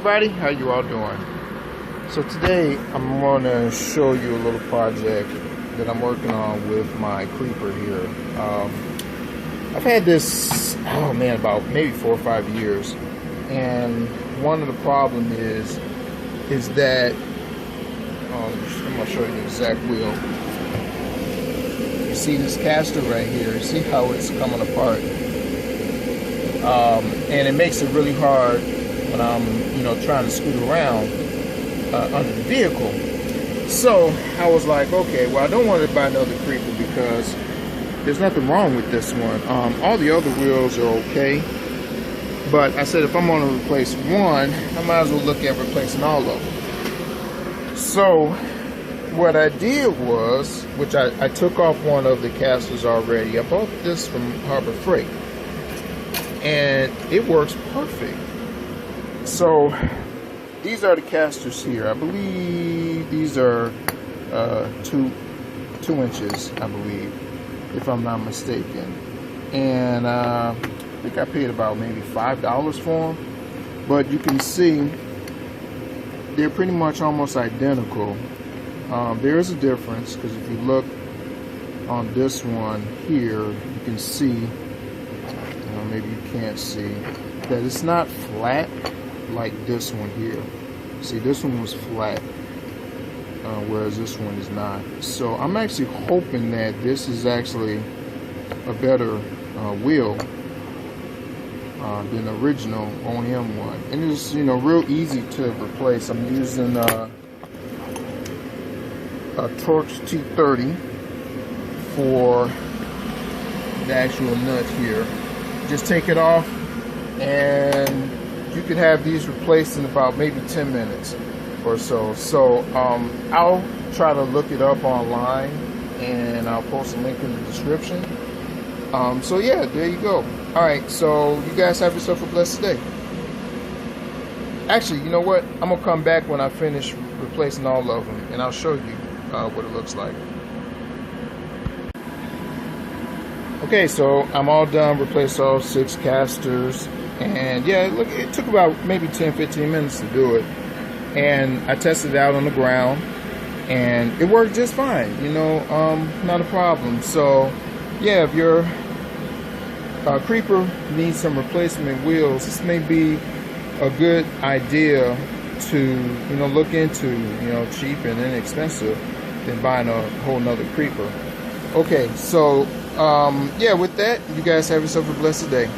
Everybody, how you all doing? So today I'm going to show you a little project that I'm working on with my creeper here. I've had this, oh man, about maybe 4 or 5 years, and one of the problems is that I'm going to show you the exact wheel. You see this caster right here, you see how it's coming apart, and it makes it really hard when I'm trying to scoot around under the vehicle. So I was like, okay, well, I don't want to buy another creeper because there's nothing wrong with this one. All the other wheels are okay, but I said if I'm going to replace one, I might as well look at replacing all of them. So what I did was, which I took off one of the casters already. I bought this from Harbor Freight, and it works perfect. So these are the casters here. I believe these are 2 inches, I believe, if I'm not mistaken. And I think I paid about maybe $5 for them. But you can see they're pretty much almost identical. There is a difference because if you look on this one here, you can see, maybe you can't see, that it's not flat like this one here. See, this one was flat, whereas this one is not. So I'm actually hoping that this is actually a better wheel than the original OEM one, and it's real easy to replace. I'm using a Torx T30 for the actual nut here. Just take it off, and you can have these replaced in about maybe 10 minutes or so. So I'll try to look it up online, and I'll post a link in the description. So yeah, there you go. All right, so you guys have yourself a blessed day. Actually, you know what? I'm gonna come back when I finish replacing all of them, and I'll show you what it looks like. Okay, so I'm all done, replaced all 6 casters. And yeah, look, it took about maybe 10-15 minutes to do it. And I tested it out on the ground, and it worked just fine, not a problem. So yeah, if your creeper needs some replacement wheels, this may be a good idea to look into, cheap and inexpensive than buying a whole nother creeper. Okay, so yeah, with that, you guys have yourself a blessed day.